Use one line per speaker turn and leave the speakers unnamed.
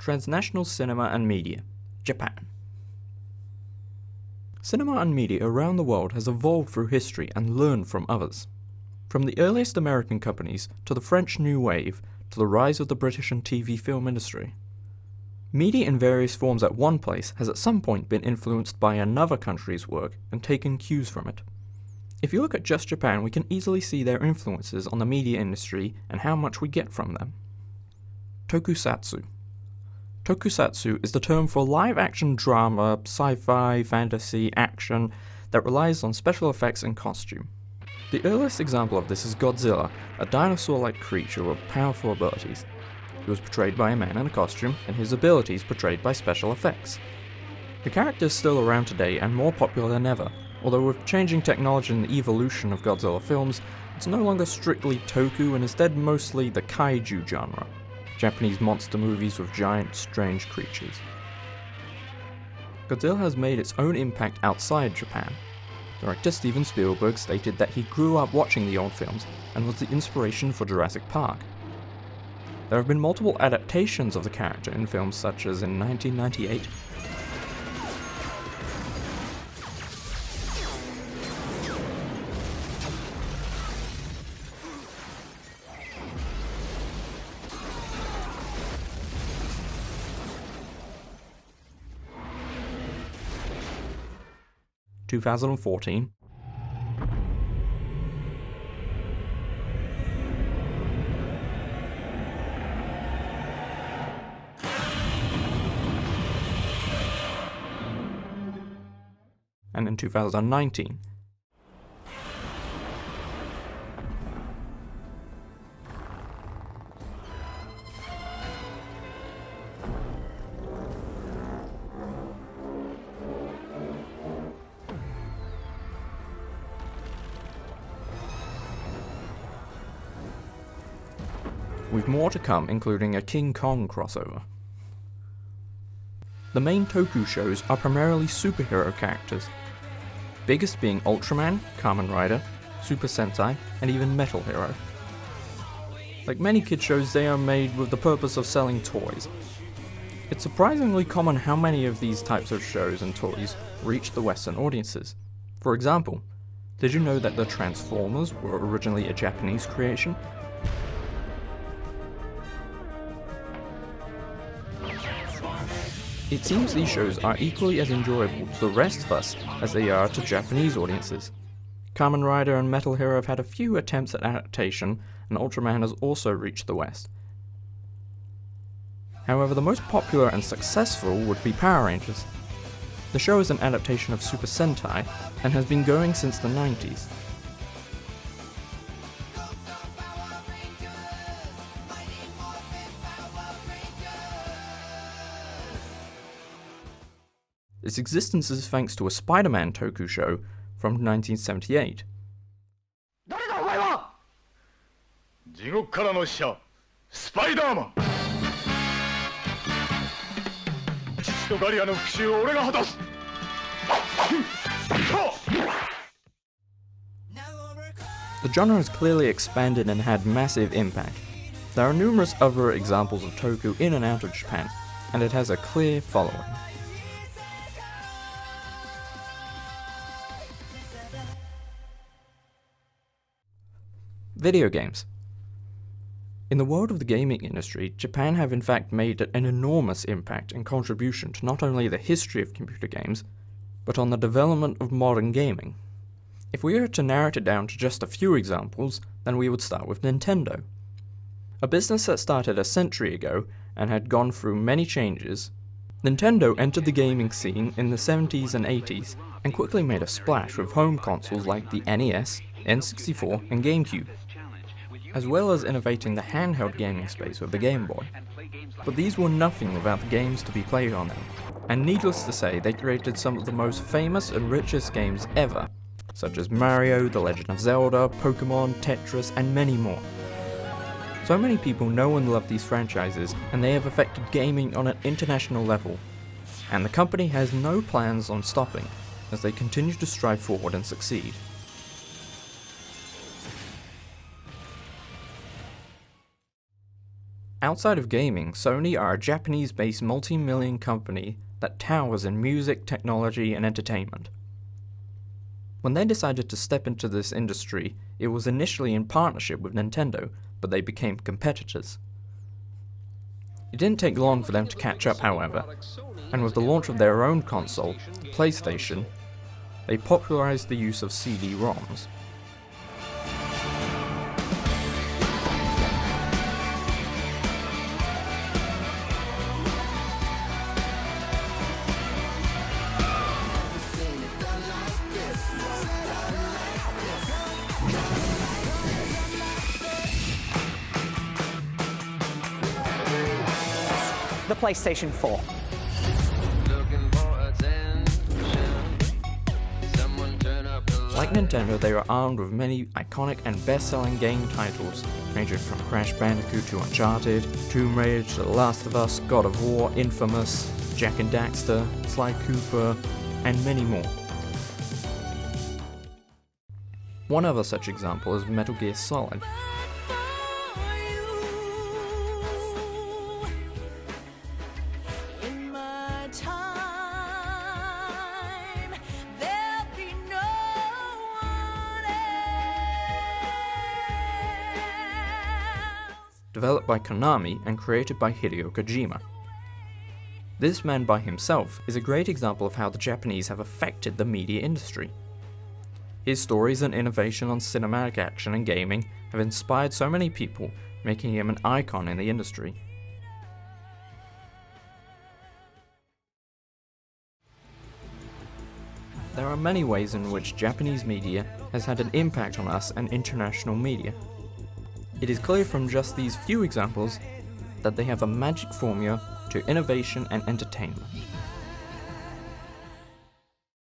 Transnational Cinema and Media, Japan. Cinema and media around the world has evolved through history and learned from others. From the earliest American companies to the French New Wave to the rise of the British and TV film industry. Media in various forms at one place has at some point been influenced by another country's work and taken cues from it. If you look at just Japan, we can easily see their influences on the media industry and how much we get from them. Tokusatsu. Tokusatsu is the term for live-action drama, sci-fi, fantasy, action that relies on special effects and costume. The earliest example of this is Godzilla, a dinosaur-like creature with powerful abilities. He was portrayed by a man in a costume, and his abilities portrayed by special effects. The character is still around today and more popular than ever, although with changing technology and the evolution of Godzilla films, it's no longer strictly toku and instead mostly the kaiju genre, Japanese monster movies with giant, strange creatures. Godzilla has made its own impact outside Japan. Director Steven Spielberg stated that he grew up watching the old films and was the inspiration for Jurassic Park. There have been multiple adaptations of the character in films such as in 1998, (2014), and in 2019. With more to come, including a King Kong crossover. The main Toku shows are primarily superhero characters, biggest being Ultraman, Kamen Rider, Super Sentai, and even Metal Hero. Like many kid shows, they are made with the purpose of selling toys. It's surprisingly common how many of these types of shows and toys reach the Western audiences. For example, did you know that the Transformers were originally a Japanese creation? It seems these shows are equally as enjoyable to the rest of us as they are to Japanese audiences. Kamen Rider and Metal Hero have had a few attempts at adaptation, and Ultraman has also reached the West. However, the most popular and successful would be Power Rangers. The show is an adaptation of Super Sentai and has been going since the 90s. Its existence is thanks to a Spider-Man Toku show from 1978. The genre has clearly expanded and had massive impact. There are numerous other examples of Toku in and out of Japan, and it has a clear following. Video games. In the world of the gaming industry, Japan have in fact made an enormous impact and contribution to not only the history of computer games, but on the development of modern gaming. If we were to narrow it down to just a few examples, then we would start with Nintendo. A business that started a century ago and had gone through many changes, Nintendo entered the gaming scene in the 70s and 80s and quickly made a splash with home consoles like the NES, N64, and GameCube, as well as innovating the handheld gaming space with the Game Boy. But these were nothing without the games to be played on them, and needless to say, they created some of the most famous and richest games ever, such as Mario, The Legend of Zelda, Pokemon, Tetris, and many more. So many people know and love these franchises, and they have affected gaming on an international level, and the company has no plans on stopping, as they continue to strive forward and succeed. Outside of gaming, Sony are a Japanese-based multi-million company that towers in music, technology, and entertainment. When they decided to step into this industry, it was initially in partnership with Nintendo, but they became competitors. It didn't take long for them to catch up, however, and with the launch of their own console, the PlayStation, they popularized the use of CD-ROMs.
The PlayStation 4.
Like Nintendo, they are armed with many iconic and best-selling game titles, ranging from Crash Bandicoot to Uncharted, Tomb Raider to The Last of Us, God of War, Infamous, Jak and Daxter, Sly Cooper, and many more. One other such example is Metal Gear Solid. Developed by Konami and created by Hideo Kojima. This man by himself is a great example of how the Japanese have affected the media industry. His stories and innovation on cinematic action and gaming have inspired so many people, making him an icon in the industry. There are many ways in which Japanese media has had an impact on us and international media. It is clear from just these few examples that they have a magic formula to innovation and entertainment.